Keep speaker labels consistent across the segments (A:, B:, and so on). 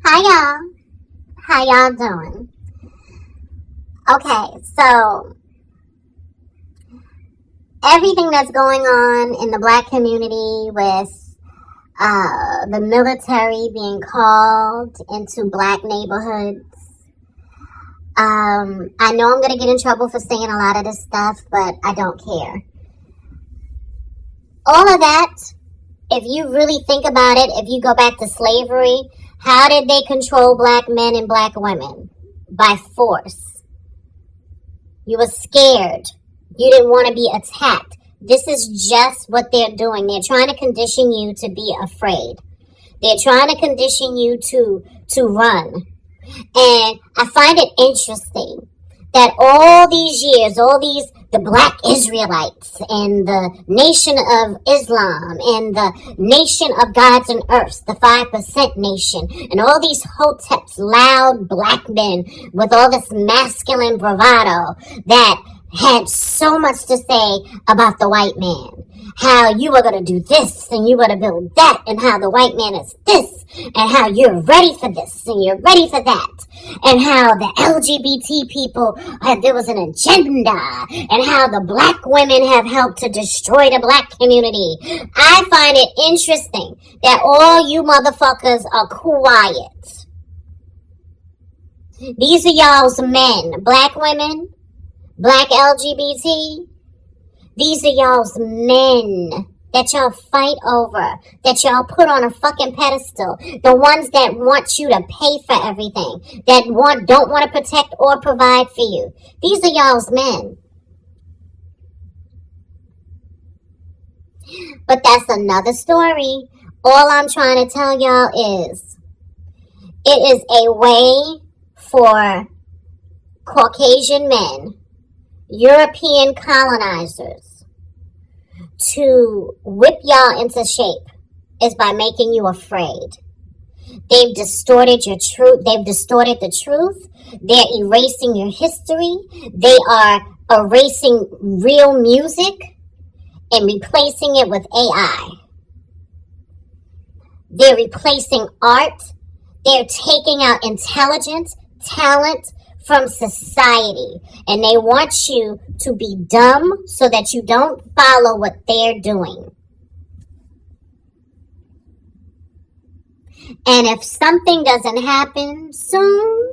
A: Hi y'all. How y'all doing? Okay, so everything that's going on in the black community with the military being called into black neighborhoods. I know I'm going to get in trouble for saying a lot of this stuff, but I don't care. All of that, if you really think about it, if you go back to slavery, how did they control black men and black women? By force. You were scared. You didn't want to be attacked. This is just what they're doing. They're trying to condition you to be afraid. They're trying to condition you to run. And I find it interesting that all these years, the black Israelites and the Nation of Islam and the Nation of Gods and Earths, the 5% nation, and all these hoteps, loud black men with all this masculine bravado that had so much to say about the white man. How you were going to do this and you were going to build that, and how the white man is this, and how you're ready for this and you're ready for that, and how the LGBT people, there was an agenda, and how the black women have helped to destroy the black community. I find it interesting that all you motherfuckers are quiet. These are y'all's men, black women, black LGBT. These are y'all's men that y'all fight over, that y'all put on a fucking pedestal. The ones that want you to pay for everything, that don't want to protect or provide for you. These are y'all's men. But that's another story. All I'm trying to tell y'all is, it is a way for Caucasian men, European colonizers, to whip y'all into shape is by making you afraid. They've distorted your truth. They've distorted the truth. They're erasing your history. They are erasing real music and replacing it with AI. They're replacing art. They're taking out intelligence, talent from society, and they want you to be dumb so that you don't follow what they're doing. And if something doesn't happen soon,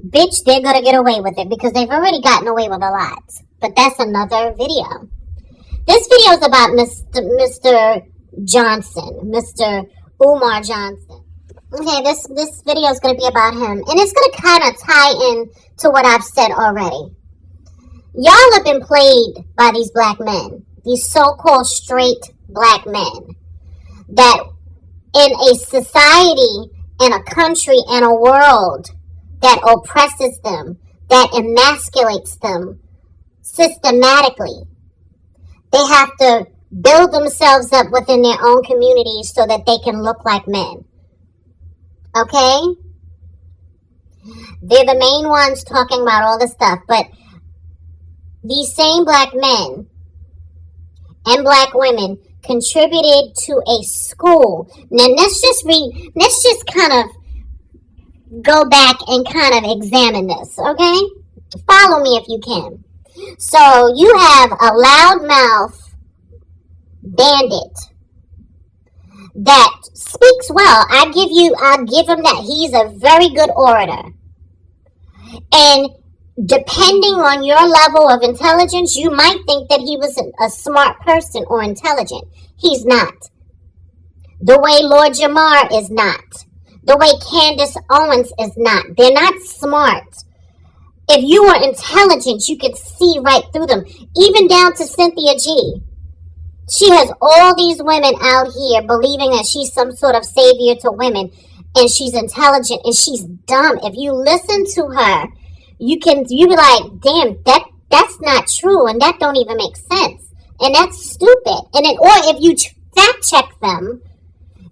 A: bitch, they're gonna get away with it, because they've already gotten away with a lot. But that's another video. This video is about Mr. Johnson, Mr. Umar Johnson. Okay, this video is going to be about him. And it's going to kind of tie in to what I've said already. Y'all have been played by these black men. These so-called straight black men. That in a society, in a country, in a world that oppresses them, that emasculates them systematically, they have to build themselves up within their own communities so that they can look like men. Okay? They're the main ones talking about all this stuff. But these same black men and black women contributed to a school. Now let's just kind of go back and kind of examine this, okay? Follow me if you can. So you have a loudmouth bandit that speaks well. I'll give him that. He's a very good orator. And depending on your level of intelligence, you might think that he was a smart person or intelligent. He's not. The way Lord Jamar is not. The way Candace Owens is not. They're not smart. If you were intelligent, you could see right through them. Even down to Cynthia G. She has all these women out here believing that she's some sort of savior to women, and she's intelligent and she's dumb. If you listen to her, you be like, damn, that's not true, and that don't even make sense, and that's stupid. And then, or if you fact check them,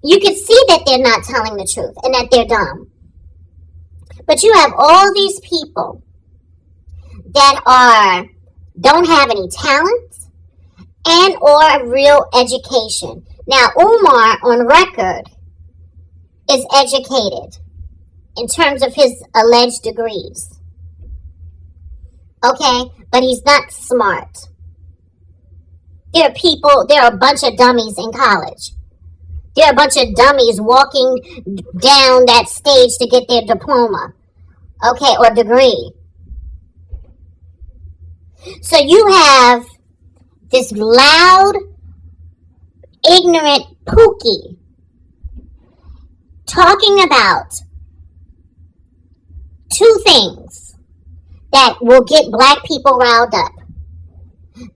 A: you can see that they're not telling the truth and that they're dumb. But you have all these people that don't have any talent and or real education. Now, Umar, on record, is educated. in terms of his alleged degrees. Okay? But he's not smart. There are a bunch of dummies in college. There are a bunch of dummies walking down that stage to get their diploma. Okay, or degree. So you have this loud, ignorant Pookie talking about two things that will get black people riled up.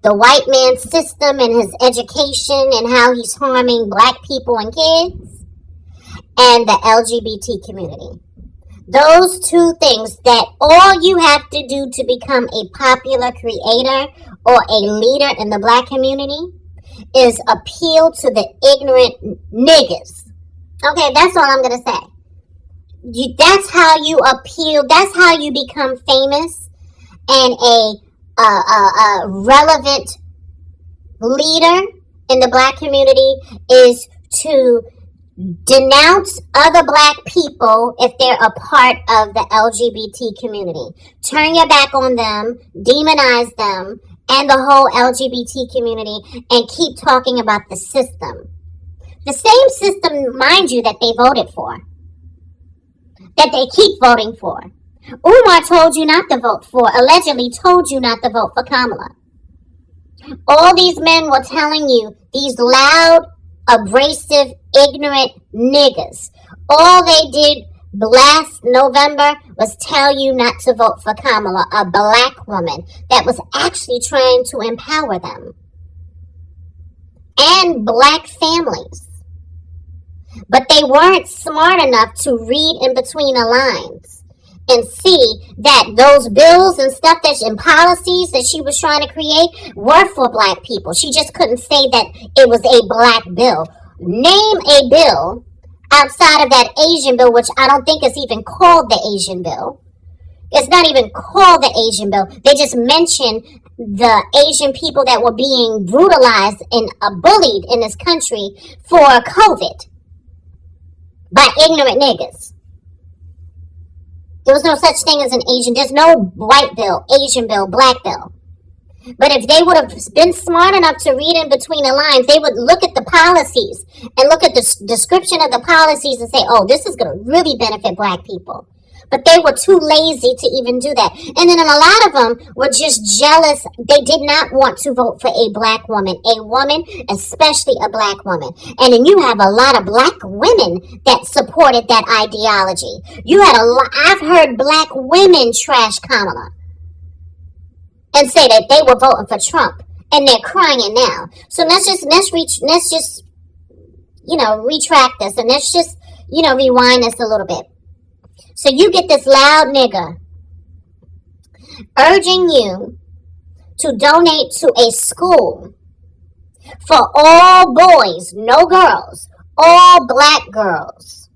A: The white man's system and his education and how he's harming black people and kids, and the LGBT community. Those two things that all you have to do to become a popular creator or a leader in the black community is appeal to the ignorant niggas. Okay, that's all I'm going to say. That's how you appeal. That's how you become famous and a relevant leader in the black community, is to denounce other black people if they're a part of the LGBT community. Turn your back on them, demonize them, and the whole LGBT community, and keep talking about the system. The same system, mind you, that they voted for. That they keep voting for. Umar told you not to vote for, allegedly told you not to vote for Kamala. All these men were telling you, these loud, abrasive, ignorant niggas. All they did last November was tell you not to vote for Kamala, a black woman that was actually trying to empower them. And black families. But they weren't smart enough to read in between the lines and see that those bills and stuff and policies that she was trying to create were for black people. She just couldn't say that it was a black bill. Name a bill outside of that Asian bill, which I don't think is even called the Asian bill. It's not even called the Asian bill. They just mentioned the Asian people that were being brutalized and bullied in this country for COVID by ignorant niggas. There was no such thing as an Asian. There's no white bill, Asian bill, black bill. But if they would have been smart enough to read in between the lines, they would look at the policies and look at the description of the policies and say, oh, this is going to really benefit black people. But they were too lazy to even do that. And then a lot of them were just jealous. They did not want to vote for a black woman, especially a black woman. And then you have a lot of black women that supported that ideology. I've heard black women trash Kamala and say that they were voting for Trump, and they're crying now. So let's just retract this, and let's just rewind this a little bit. So you get this loud nigga urging you to donate to a school for all boys, no girls, all black girls,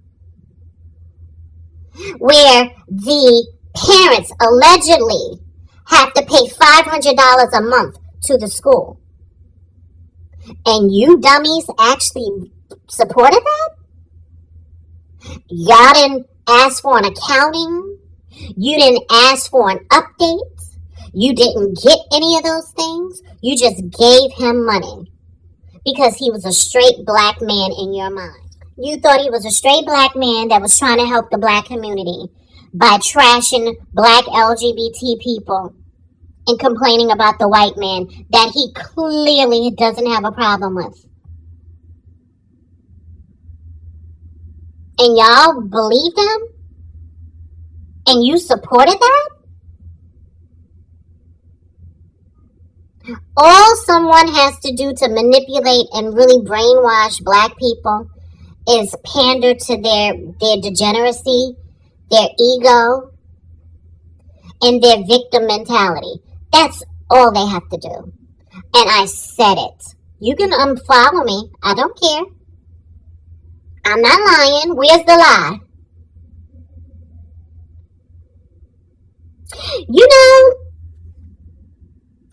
A: where the parents allegedly have to pay $500 a month to the school. And you dummies actually supported that? Y'all didn't ask for an accounting. You didn't ask for an update. You didn't get any of those things. You just gave him money because he was a straight black man in your mind. You thought he was a straight black man that was trying to help the black community by trashing black LGBT people and complaining about the white man that he clearly doesn't have a problem with. And y'all believed him? And you supported that? All someone has to do to manipulate and really brainwash black people is pander to their degeneracy, their ego, and their victim mentality. That's all they have to do. And I said it. You can unfollow me. I don't care. I'm not lying. Where's the lie?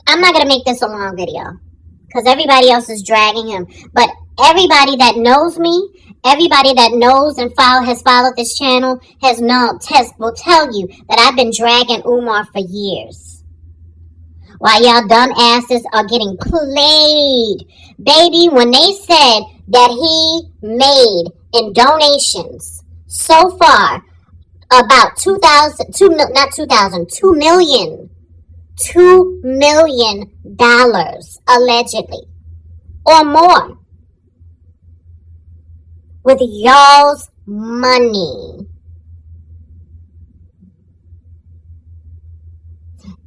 A: I'm not going to make this a long video because everybody else is dragging him. But everybody that knows me Everybody that knows and has followed this channel will tell you that I've been dragging Umar for years. While y'all dumb asses are getting played. Baby, when they said that he made in donations so far about $2 million allegedly or more with y'all's money.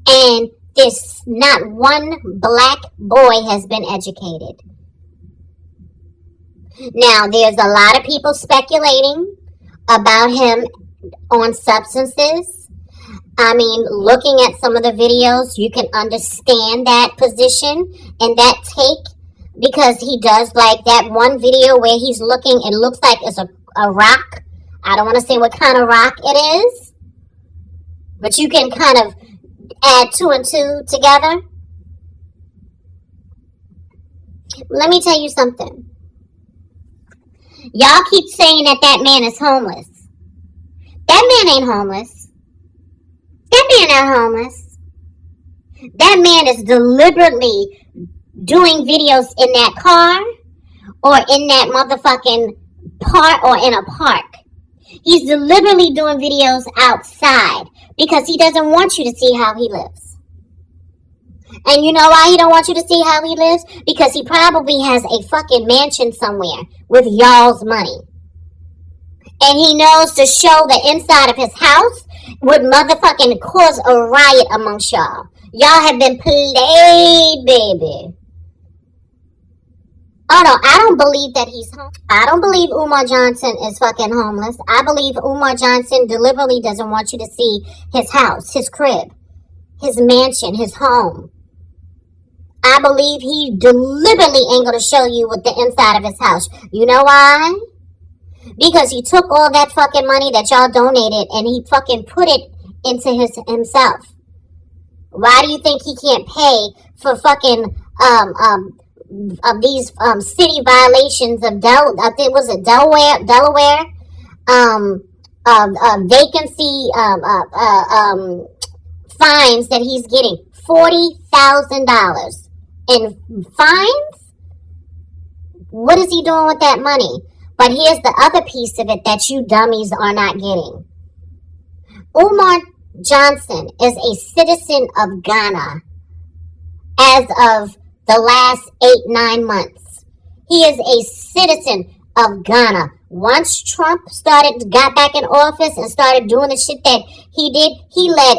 A: And this not one black boy has been educated. Now, there's a lot of people speculating about him on substances. I mean, looking at some of the videos, you can understand that position and that take, because he does like that one video where he's looking, it looks like it's a rock. I don't want to say what kind of rock it is, but you can kind of add 2 and 2 together. Let me tell you something. Y'all keep saying that man is homeless. That man ain't homeless. That man ain't homeless. That man is deliberately doing videos in that car or in that motherfucking park or in a park. He's deliberately doing videos outside because he doesn't want you to see how he lives. And you know why he don't want you to see how he lives? Because he probably has a fucking mansion somewhere with y'all's money. And he knows to show the inside of his house would motherfucking cause a riot amongst y'all. Y'all have been played, baby. Oh no, I don't believe that he's homeless. I don't believe Umar Johnson is fucking homeless. I believe Umar Johnson deliberately doesn't want you to see his house, his crib, his mansion, his home. I believe he deliberately ain't gonna show you what the inside of his house. You know why? Because he took all that fucking money that y'all donated and he fucking put it into himself. Why do you think he can't pay for fucking these city violations of Delaware vacancy fines that he's getting? $40,000 in fines? What is he doing with that money? But here's the other piece of it that you dummies are not getting. Umar Johnson is a citizen of Ghana as of the last 8-9 months. He is a citizen of Ghana. Once Trump got back in office and started doing the shit that he did, he led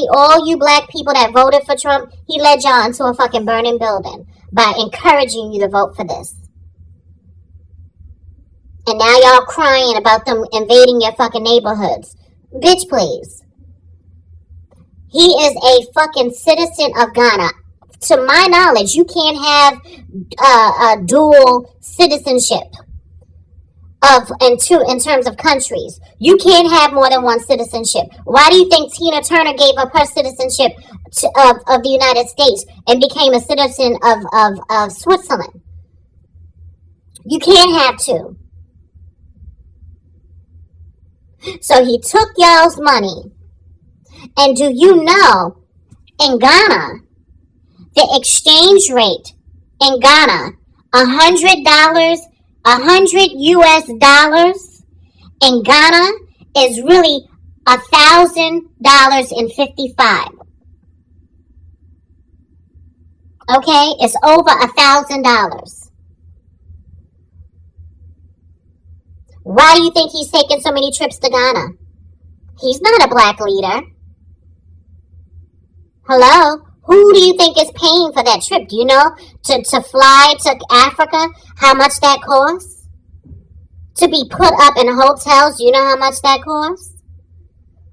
A: all you black people that voted for Trump, he led y'all into a fucking burning building by encouraging you to vote for this. And now y'all crying about them invading your fucking neighborhoods. Bitch, please. He is a fucking citizen of Ghana. To my knowledge, you can't have a dual citizenship in terms of countries. You can't have more than one citizenship. Why do you think Tina Turner gave up her citizenship of the United States and became a citizen of Switzerland? You can't have two. So he took y'all's money. And do you know, in Ghana, the exchange rate in Ghana, $100 US dollars in Ghana is really $1,000.55. Okay, it's over $1,000. Why do you think he's taking so many trips to Ghana? He's not a black leader. Hello? Who do you think is paying for that trip? Do you know to fly to Africa, how much that costs? To be put up in hotels, do you know how much that costs?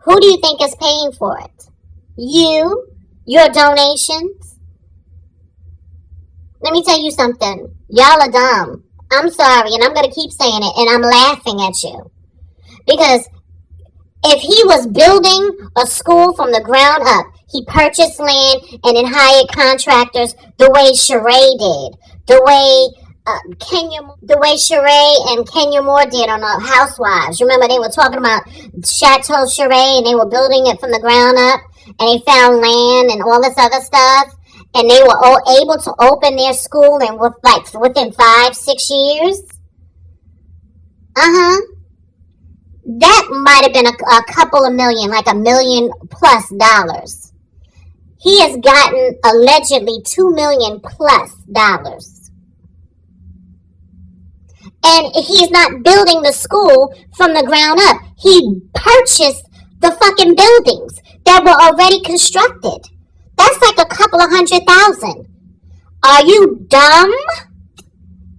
A: Who do you think is paying for it? You? Your donations? Let me tell you something. Y'all are dumb. I'm sorry, and I'm going to keep saying it, and I'm laughing at you. Because if he was building a school from the ground up, he purchased land and then hired contractors the way Sheree did, the way the way Sheree and Kenya Moore did on Housewives. Remember, they were talking about Chateau Sheree, and they were building it from the ground up, and they found land and all this other stuff, and they were all able to open their school and within 5-6 years. That might have been a couple of million, like $1 million+ dollars. He has gotten allegedly $2 million+ dollars. And he's not building the school from the ground up. He purchased the fucking buildings that were already constructed. That's like a couple of $100,000. Are you dumb?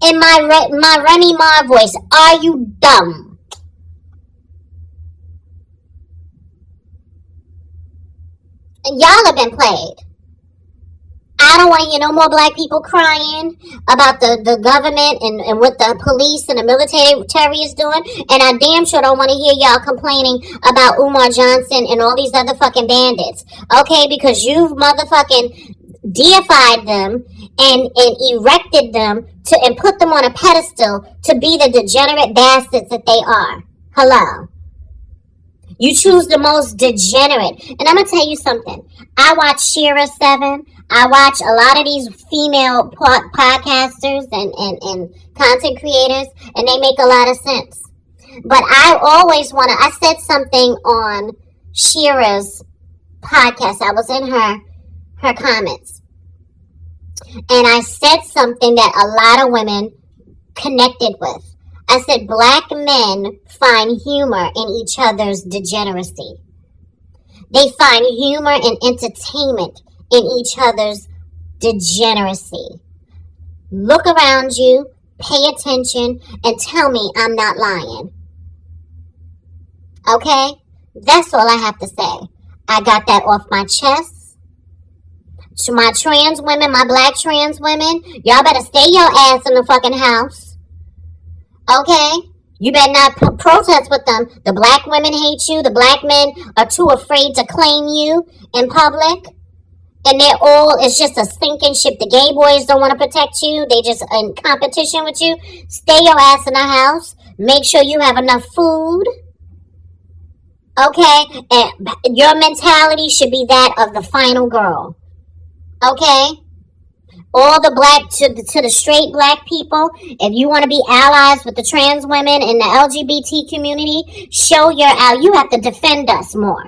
A: In my Remy Ma voice, are you dumb? And y'all have been played. I don't want to hear no more black people crying about the government and what the police and the military is doing. And I damn sure don't want to hear y'all complaining about Umar Johnson and all these other fucking bandits. Okay, because you've motherfucking deified them and erected them and put them on a pedestal to be the degenerate bastards that they are. Hello. You choose the most degenerate. And I'm going to tell you something. I watch Shira 7. I watch a lot of these female podcasters and content creators, and they make a lot of sense. But I always I said something on Shira's podcast. I was in her comments. And I said something that a lot of women connected with. I said, black men find humor in each other's degeneracy. They find humor and entertainment in each other's degeneracy. Look around you, pay attention, and tell me I'm not lying. Okay? That's all I have to say. I got that off my chest. To my trans women, my black trans women, y'all better stay your ass in the fucking house. Okay? You better not protest with them. The black women hate you. The black men are too afraid to claim you in public. And it's just a sinking ship. The gay boys don't want to protect you. They just in competition with you. Stay your ass in the house. Make sure you have enough food. Okay? And your mentality should be that of the final girl. Okay? All the black to the straight black people, if you want to be allies with the trans women and the LGBT community, you have to defend us more.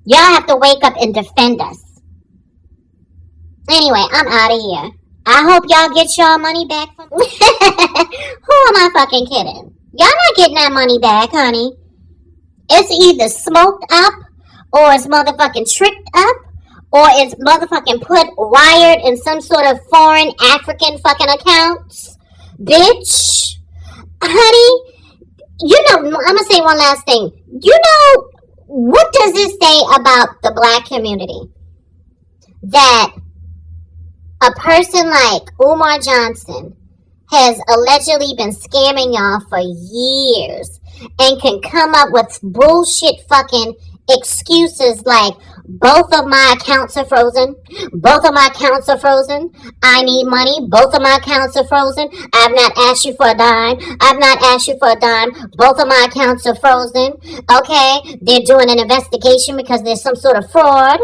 A: Y'all have to wake up and defend us. Anyway, I'm out of here. I hope y'all get y'all money back from Who am I fucking kidding? Y'all not getting that money back, honey. It's either smoked up or it's motherfucking tricked up. Or it's motherfucking wired in some sort of foreign African fucking accounts. Bitch. Honey, I'm going to say one last thing. What does this say about the black community? That a person like Umar Johnson has allegedly been scamming y'all for years and can come up with bullshit fucking excuses like, both of my accounts are frozen. Both of my accounts are frozen. I need money. Both of my accounts are frozen. I've not asked you for a dime. I've not asked you for a dime. Both of my accounts are frozen. Okay? They're doing an investigation because there's some sort of fraud.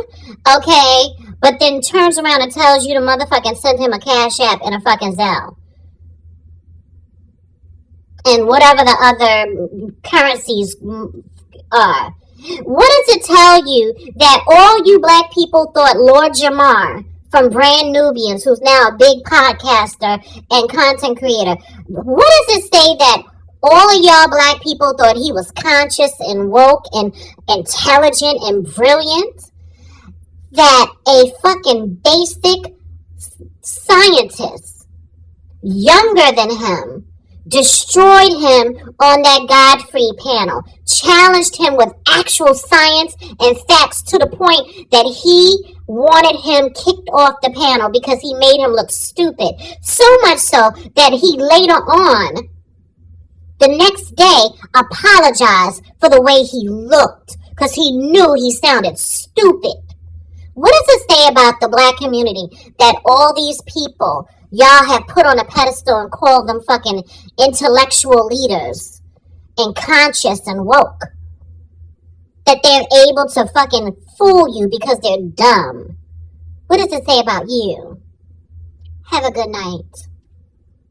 A: Okay? But then turns around and tells you to motherfucking send him a Cash App and a fucking Zelle. And whatever the other currencies are. What does it tell you that all you black people thought Lord Jamar from Brand Nubians, who's now a big podcaster and content creator, what does it say that all of y'all black people thought he was conscious and woke and intelligent and brilliant? That a fucking basic scientist, younger than him, destroyed him on that Godfrey panel, challenged him with actual science and facts to the point that he wanted him kicked off the panel because he made him look stupid. So much so that he later on, the next day, apologized for the way he looked because he knew he sounded stupid. What does it say about the black community that all these people y'all have put on a pedestal and called them fucking intellectual leaders and conscious and woke, that they're able to fucking fool you because they're dumb. What does it say about you? Have a good night.